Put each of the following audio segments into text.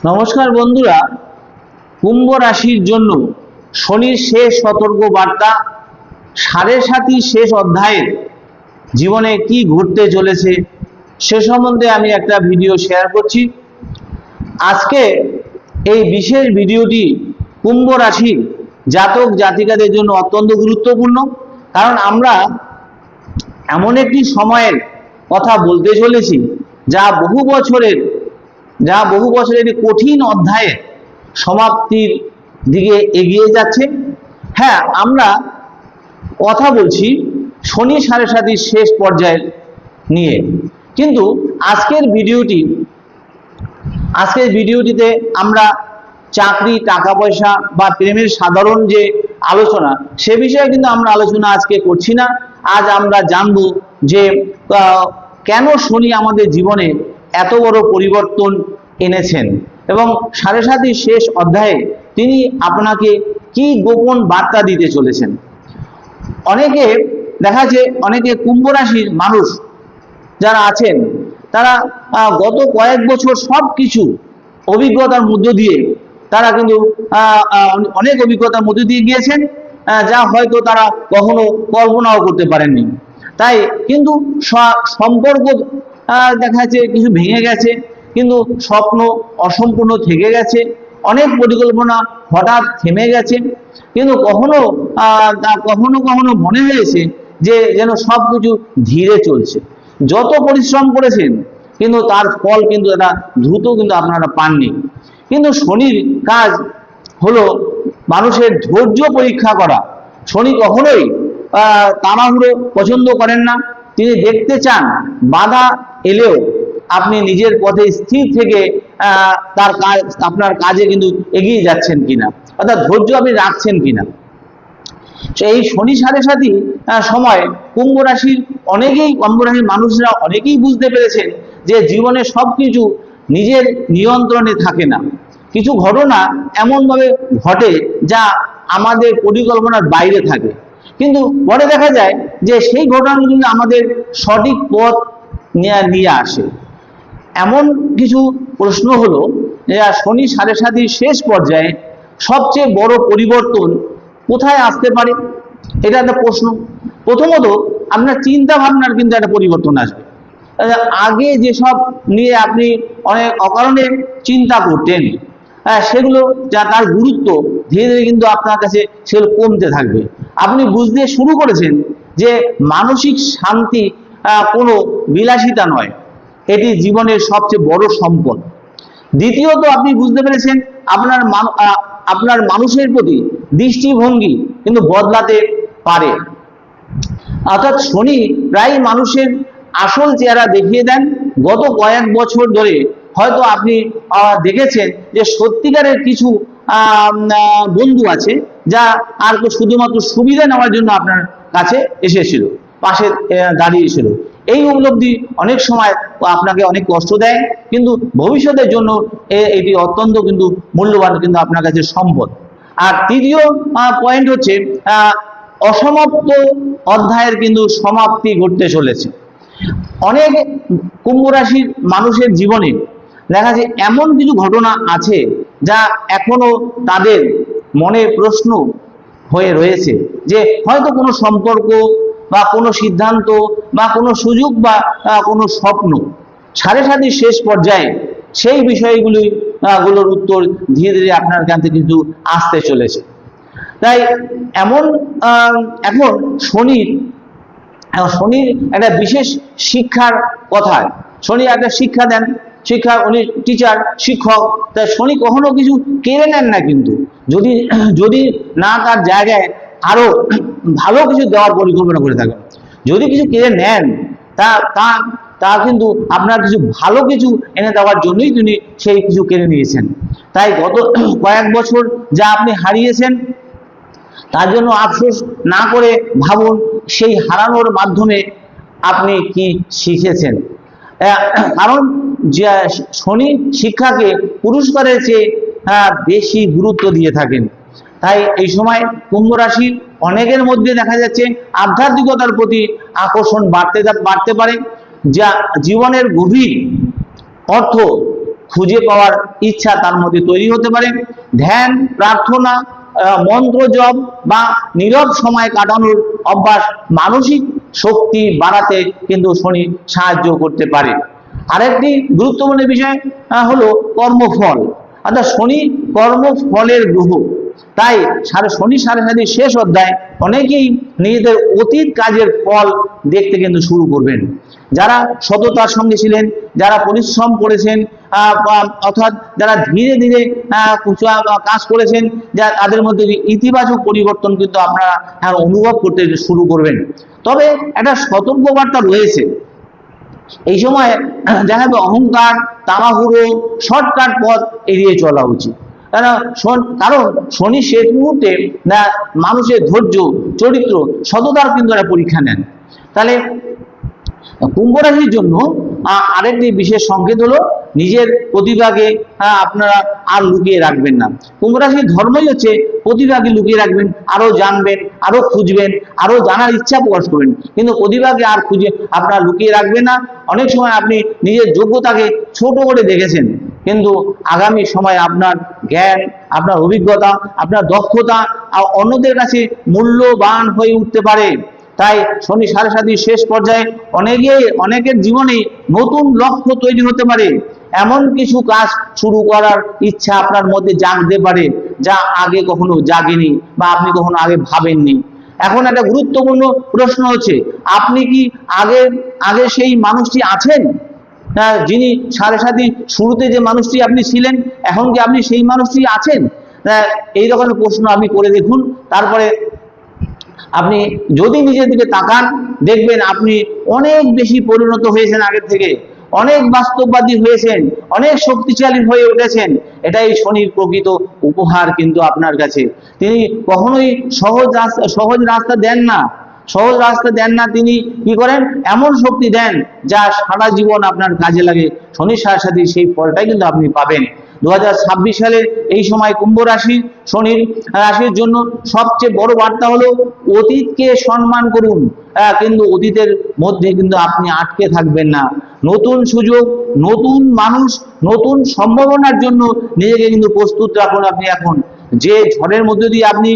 নমস্কার বন্ধুরা, কুম্ভ রাশির জন্য শনির শেষ সতর্ক বার্তা, সাড়ে সাতি শেষ অধ্যায়ের জীবনে কি ঘটতে চলেছে সে সম্বন্ধে আমি একটা ভিডিও শেয়ার করছি। আজকে এই বিশেষ ভিডিওটি কুম্ভ রাশির জাতক জাতিকাদের জন্য অত্যন্ত গুরুত্বপূর্ণ, কারণ আমরা এমন একটি সময়ের কথা বলতে চলেছি যা বহু বছরের কঠিন অধ্যায়ের সমাপ্তির দিকে এগিয়ে যাচ্ছে। হ্যাঁ, আমরা কথা বলছি শনি সাড়ে সাতির শেষ পর্যায়ের নিয়ে, কিন্তু আজকের ভিডিওটিতে আমরা চাকরি, টাকা পয়সা বা প্রেমের সাধারণ যে আলোচনা, সে বিষয়ে কিন্তু আমরা আলোচনা আজকে করছি না। আজ আমরা জানবো যে কেন শনি আমাদের জীবনে এত বড় পরিবর্তন এনেছেন এবং সাড়ে সাতির শেষ অধ্যায়ে তিনি আপনাকে কি গোপন বার্তা দিতে চলেছেন। অনেকে দেখা যায়, অনেকে কুম্ভ রাশির মানুষ যারা আছেন তারা গত কয়েক বছর সবকিছু অভিজ্ঞতার মধ্য দিয়ে তারা কিন্তু অনেক অভিজ্ঞতার মধ্য দিয়ে গিয়েছেন, যা হয়তো তারা কখনো কল্পনাও করতে পারেননি। তাই কিন্তু সম্পর্ক দেখা যাচ্ছে কিছু ভেঙে গেছে, কিন্তু স্বপ্ন অসম্পূর্ণ থেকে গেছে, অনেক পরিকল্পনা হঠাৎ থেমে গেছে, কিন্তু কখনো কখনো মনে হয়েছে যে যেন সবকিছু ধীরে চলছে। যত পরিশ্রম করেছেন কিন্তু তার ফল কিন্তু এটা দ্রুত কিন্তু আপনারা পাননি। কিন্তু শনির কাজ হলো মানুষের ধৈর্য পরীক্ষা করা। শনি কখনোই তাড়াহুড়ো পছন্দ করেন না। তিনি দেখতে চান বাধা এলেও আপনি নিজের পথে স্থির থেকে আপনার কাজে কিন্তু এগিয়ে যাচ্ছেন কিনা, অর্থাৎ ধৈর্য আপনি রাখছেন কিনা। এই শনি সাড়ে সাতি সময় কুম্ভ রাশির মানুষরা অনেকেই বুঝতে পেরেছেন যে জীবনে সবকিছু নিজের নিয়ন্ত্রণে থাকে না। কিছু ঘটনা এমনভাবে ঘটে যা আমাদের পরিকল্পনার বাইরে থাকে, কিন্তু পরে দেখা যায় যে সেই ঘটনাগুলো আমাদের সঠিক পথ নিয়ে আসে। এমন কিছু প্রশ্ন হলো যে শনি সাড়ে সাতির শেষ পর্যায়ে সবচেয়ে বড় পরিবর্তন কোথায় আসতে পারে, এটা একটা প্রশ্ন। প্রথমত আপনার চিন্তা ভাবনার কিন্তু একটা পরিবর্তন আসবে। আগে যেসব নিয়ে আপনি অনেক অকারণে চিন্তা করতেন, সেগুলো যা তার গুরুত্ব ধীরে ধীরে কিন্তু আপনার কাছে সেগুলো কমতে থাকবে। আপনি বুঝতে শুরু করেছেন যে মানসিক শান্তি কোনো বিলাসিতা নয়, এটি জীবনের সবচেয়ে বড় সম্পদ। দ্বিতীয়ত আপনি বুঝতে পেরেছেন আপনার মানুষের প্রতি দৃষ্টিভঙ্গি কিন্তু বদলাতে পারে। অর্থাৎ শনি প্রায় মানুষের আসল চেহারা দেখিয়ে দেন। গত কয়েক বছর ধরে হয়তো আপনি দেখেছেন যে সত্যিকারের কিছু বন্ধু আছে যা আর শুধুমাত্র সুবিধা নেওয়ার জন্য আপনার কাছে এসেছিল, পাশে দাঁড়িয়েছিল। এই উপলব্ধি অনেক সময় আপনাকে অনেক কষ্ট দেয়, কিন্তু ভবিষ্যতের জন্য এটি অত্যন্ত কিন্তু মূল্যবান কিন্তু আপনার কাছে সম্পদ। আর তৃতীয় পয়েন্ট হচ্ছে অসমাপ্ত অধ্যায়ের কিন্তু সমাপ্তি ঘটতে চলেছে। অনেক কুম্ভ রাশির মানুষের জীবনে দেখা যায় এমন কিছু ঘটনা আছে যা এখনো তাদের মনে প্রশ্ন হয়ে রয়েছে, যে হয়তো কোনো সম্পর্ক বা কোনো সিদ্ধান্ত বা কোনো সুযোগ বা কোনো স্বপ্ন সাড়ে সাতির শেষ পর্যায়ে সেই বিষয়গুলোর উত্তর ধীরে ধীরে আপনার কাছে কিন্তু আসতে চলেছে। তাই এখন শনির একটা বিশেষ শিক্ষার কথা, শনি একটা শিক্ষা দেন, উনি টিচার, শিক্ষক। তাই শনি কখনো কিছু কেড়ে নেন না, কিন্তু যদি না তার জায়গায় আরো ভালো কিছু দেওয়ার পরিকল্পনা করে থাকেন। যদি কিছু কেড়ে নেন তা কিন্তু আপনার কিছু ভালো কিছু এনে দেওয়ার জন্যই তিনি সেই কিছু কেড়ে নিয়েছেন। তাই গত কয়েক বছর যা আপনি হারিয়েছেন তার জন্য আফসোস না করে ভাবুন সেই হারানোর মাধ্যমে আপনি কি শিখেছেন। কারণ শনি শিক্ষাকে পুরস্কারের চেয়ে বেশি গুরুত্ব দিয়ে থাকেন। তাই এই সময় কুম্ভ রাশির অনেকের মধ্যে দেখা যাচ্ছে আধ্যাত্মিকতার প্রতি আকর্ষণ বাড়তে পারে, যা জীবনের গভীর অর্থ খুঁজে পাওয়ার ইচ্ছা তার মধ্যে তৈরি হতে পারে। ধ্যান, প্রার্থনা, মন্ত্র জপ বা নীরব সময় কাটানোর অভ্যাস মানসিক শক্তি বাড়াতে কিন্তু শনি সাহায্য করতে পারে। আরেকটি গুরুত্বপূর্ণ বিষয় হলো কর্মফল, অর্থাৎ শনি কর্মফলের গ্রহ। তাই শনি সাড়ে সাথী শেষ অধ্যায় অনেকেই নিজেদের অতীত কাজের ফল দেখতে কিন্তু শুরু করবেন। যারা সততার সঙ্গে ছিলেন, যারা পরিশ্রম করেছেন, অর্থাৎ যারা ধীরে ধীরে কাজ করেছেন, যা তাদের মধ্যে ইতিবাচক পরিবর্তন কিন্তু আপনারা অনুভব করতে শুরু করবেন। তবে একটা সতর্কবার্তা রয়েছে, এই সময় দেখা যাবে অহংকার, তাড়াহুড়ো, শর্টকাট পথ এড়িয়ে চলা উচিত। কারণ শনি শেষ মুহূর্তে মানুষের ধৈর্য, চরিত্র, সততার কিন্তু একটা পরীক্ষা নেন। তাহলে কুম্ভ রাশির জন্য আরেকটি বিশেষ সংকেত হলো নিজের প্রতিভাকে আপনারা আর লুকিয়ে রাখবেন না। কুম্ভ রাশির ধর্মই হচ্ছে প্রতিভাকে লুকিয়ে রাখবেন, আরো জানবেন, আরো খুঁজবেন, আরো জানার ইচ্ছা প্রকাশ করবেন, কিন্তু প্রতিভাকে আর খুঁজে আপনারা লুকিয়ে রাখবেন না। অনেক সময় আপনি নিজের যোগ্যতাকে ছোট করে দেখেছেন, কিন্তু আগামী সময় আপনার জ্ঞান, আপনার অভিজ্ঞতা, আপনার দক্ষতা অন্যদের কাছে মূল্যবান হয়ে উঠতে পারে। তাই শনি সাড়ে সাথী শেষ পর্যায়ে অনেকের জীবনে নতুন লক্ষ্য তৈরি হতে পারে, এমন কিছু কাজ শুরু করার ইচ্ছা আপনার মধ্যে জাগতে পারে যা আগে কখনো জাগেনি বা আপনি কখনো আগে ভাবেননি। এখন একটা গুরুত্বপূর্ণ প্রশ্ন হচ্ছে, আপনি কি আগে সেই মানুষটি আছেন? যিনি সাড়ে সাথী শুরুতে যে মানুষটি আপনি ছিলেন, এখন কি আপনি সেই মানুষটি আছেন? এই রকমের প্রশ্ন আপনি করে দেখুন। তারপরে আপনি যদি নিজের দিকে তাকান, দেখবেন আপনি অনেক বেশি পরিণত হয়েছেন আগের থেকে, অনেক বাস্তববাদী হয়েছেন, অনেক শক্তিশালী হয়ে উঠেছেন। এটাই শনির প্রকৃত উপহার কিন্তু আপনার কাছে। তিনি কখনোই সহজ রাস্তা দেন না, তিনি কি করেন, এমন শক্তি দেন যা সারা জীবন আপনার কাজে লাগে। শনির সাড়ে সাথী সেই ফলটাই কিন্তু আপনি পাবেন। 2026 সালের এই সময় কুম্ভ শনির রাশির জন্য সবচেয়ে বড় বার্তা হলো অতীতকে সম্মান করুন, কিন্তু অতীতের মধ্যে কিন্তু আপনি আটকে থাকবেন না। নতুন সুযোগ, নতুন মানুষ, নতুন সম্ভাবনার জন্য নিজেকে কিন্তু প্রস্তুত রাখুন। আপনি এখন যে ঝড়ের মধ্যে দিয়ে আপনি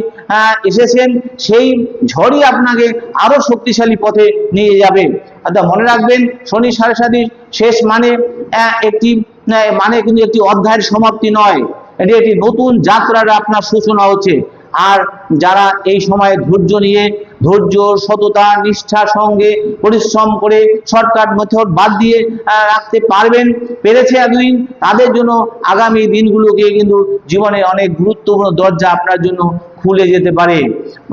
এসেছেন, সেই ঝড়ই আপনাকে আরো শক্তিশালী পথে নিয়ে যাবে। অর্থাৎ মনে রাখবেন, শনি সাড়ে সাথী শেষ মানে কিন্তু একটি অধ্যায়ের সমাপ্তি নয়, এটি একটি নতুন যাত্রার আপনার সূচনা হচ্ছে। আর যারা এই সময় ধৈর্য, সততা, নিষ্ঠার সঙ্গে পরিশ্রম করে শর্টকাট মেথড বাদ দিয়ে রাখতে পেরেছে এতদিন, তাদের জন্য আগামী দিনগুলোকে কিন্তু জীবনে অনেক গুরুত্বপূর্ণ দরজা আপনার জন্য খুলে যেতে পারে।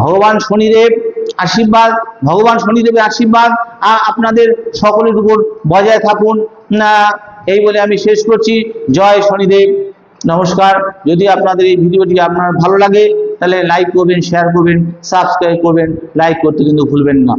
ভগবান শনিদেবের আশীর্বাদ আপনাদের সকলের উপর বজায় থাকুন। এই বলে আমি শেষ করছি। জয় শনিদেব, নমস্কার। যদি আপনাদের এই ভিডিওটি আপনার ভালো লাগে তাহলে লাইক করবেন, শেয়ার করবেন, সাবস্ক্রাইব করবেন, লাইক করতে কিন্তু ভুলবেন না।